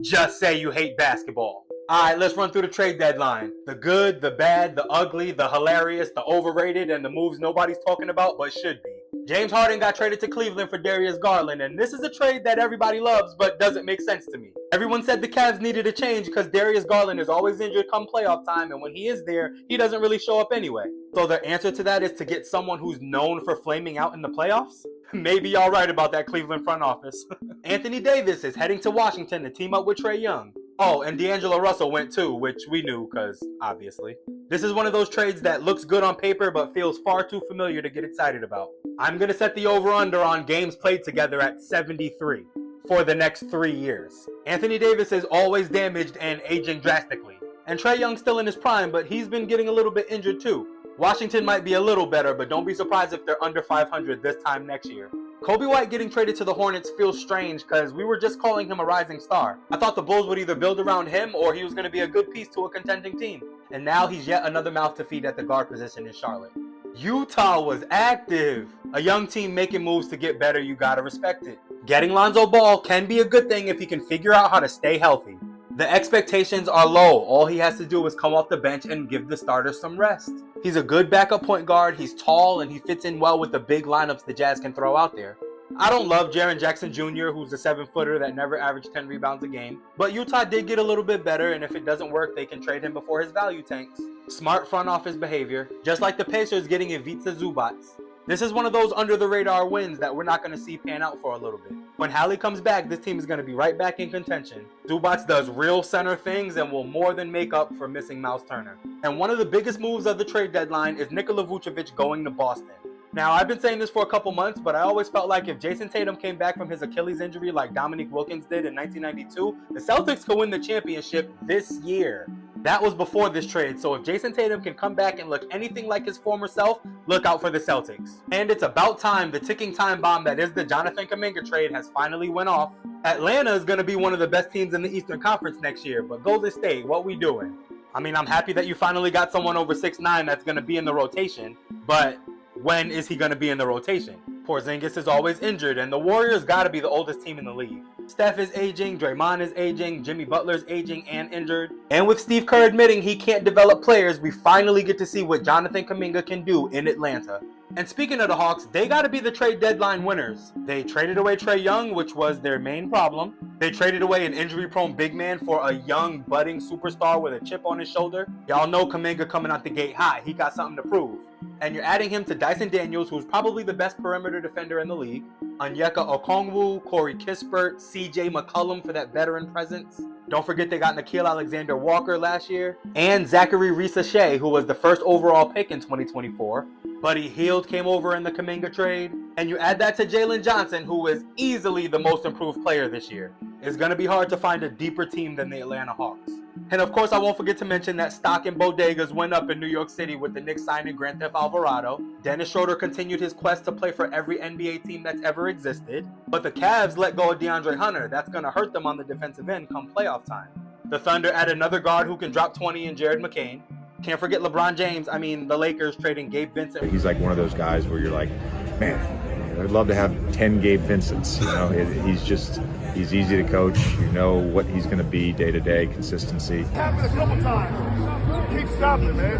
Just say you hate basketball. Alright, let's run through the trade deadline. The good, the bad, the ugly, the hilarious, the overrated, and the moves nobody's talking about but should be. James Harden got traded to Cleveland for Darius Garland, and this is a trade that everybody loves but doesn't make sense to me. Everyone said the Cavs needed a change because Darius Garland is always injured come playoff time, and when he is there, he doesn't really show up anyway. So their answer to that is to get someone who's known for flaming out in the playoffs? Maybe y'all right about that Cleveland front office. Anthony Davis is heading to Washington to team up with Trae Young. Oh, and D'Angelo Russell went too, which we knew because, obviously. This is one of those trades that looks good on paper but feels far too familiar to get excited about. I'm going to set the over-under on games played together at 73 for the next 3 years. Anthony Davis is always damaged and aging drastically. And Trae Young's still in his prime, but he's been getting a little bit injured too. Washington might be a little better, but don't be surprised if they're under 500 this time next year. Kobe White getting traded to the Hornets feels strange because we were just calling him a rising star. I thought the Bulls would either build around him or he was going to be a good piece to a contending team. And now he's yet another mouth to feed at the guard position in Charlotte. Utah was active. A young team making moves to get better, you gotta respect it. Getting Lonzo Ball can be a good thing if he can figure out how to stay healthy. The expectations are low. All he has to do is come off the bench and give the starters some rest. He's a good backup point guard, he's tall, and he fits in well with the big lineups the Jazz can throw out there. I don't love Jaren Jackson Jr., who's a 7-footer that never averaged 10 rebounds a game, but Utah did get a little bit better, and if it doesn't work, they can trade him before his value tanks. Smart front office behavior, just like the Pacers getting Ivica Zubac. This is one of those under-the-radar wins that we're not going to see pan out for a little bit. When Hallie comes back, this team is going to be right back in contention. Zubac does real center things and will more than make up for missing Miles Turner. And one of the biggest moves of the trade deadline is Nikola Vucevic going to Boston. Now, I've been saying this for a couple months, but I always felt like if Jason Tatum came back from his Achilles injury like Dominique Wilkins did in 1992, the Celtics could win the championship this year. That was before this trade, so if Jason Tatum can come back and look anything like his former self, look out for the Celtics. And it's about time the ticking time bomb that is the Jonathan Kuminga trade has finally went off. Atlanta is going to be one of the best teams in the Eastern Conference next year, but Golden State, what we doing? I mean, I'm happy that you finally got someone over 6'9" that's going to be in the rotation, but when is he going to be in the rotation? Porzingis is always injured, and the Warriors got to be the oldest team in the league. Steph is aging, Draymond is aging, Jimmy Butler's aging and injured. And with Steve Kerr admitting he can't develop players, we finally get to see what Jonathan Kuminga can do in Atlanta. And speaking of the Hawks, they got to be the trade deadline winners. They traded away Trae Young, which was their main problem. They traded away an injury-prone big man for a young, budding superstar with a chip on his shoulder. Y'all know Kuminga coming out the gate hot. He got something to prove. And you're adding him to Dyson Daniels, who's probably the best perimeter defender in the league. Onyeka Okongwu, Corey Kispert, CJ McCollum for that veteran presence. Don't forget they got Nickeil Alexander-Walker last year. And Zachary Risa-Shea, who was the first overall pick in 2024. Buddy Hield came over in the Kuminga trade. And you add that to Jalen Johnson, who is easily the most improved player this year. It's going to be hard to find a deeper team than the Atlanta Hawks. And of course, I won't forget to mention that stock and bodegas went up in New York City with the Knicks signing Grand Theft Alvarado. Dennis Schroeder continued his quest to play for every NBA team that's ever existed. But the Cavs let go of DeAndre Hunter. That's going to hurt them on the defensive end come playoff time. The Thunder add another guard who can drop 20 in Jared McCain. Can't forget LeBron James. I mean, the Lakers trading Gabe Vincent. He's like one of those guys where you're like, man, I'd love to have 10 Gabe Vincents. You know, he's easy to coach. You know what he's going to be day to day, consistency. Happened a couple times. Keep stopping it, man.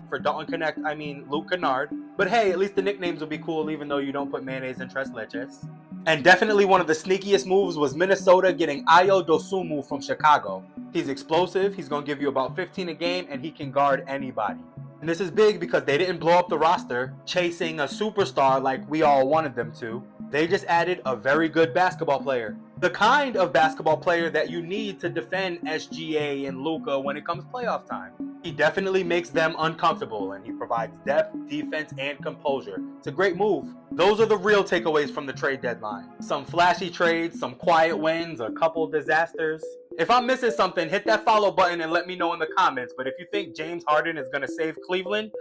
For Dalton Connect, I mean Luke Kennard. But hey, at least the nicknames will be cool even though you don't put mayonnaise in Tres Leches. And definitely one of the sneakiest moves was Minnesota getting Ayo Dosunmu from Chicago. He's explosive, he's going to give you about 15 a game, and he can guard anybody. And this is big because they didn't blow up the roster chasing a superstar like we all wanted them to. They just added a very good basketball player. The kind of basketball player that you need to defend SGA and Luka when it comes playoff time. He definitely makes them uncomfortable, and he provides depth, defense, and composure. It's a great move. Those are the real takeaways from the trade deadline. Some flashy trades, some quiet wins, a couple disasters. If I'm missing something, hit that follow button and let me know in the comments. But if you think James Harden is going to save Cleveland,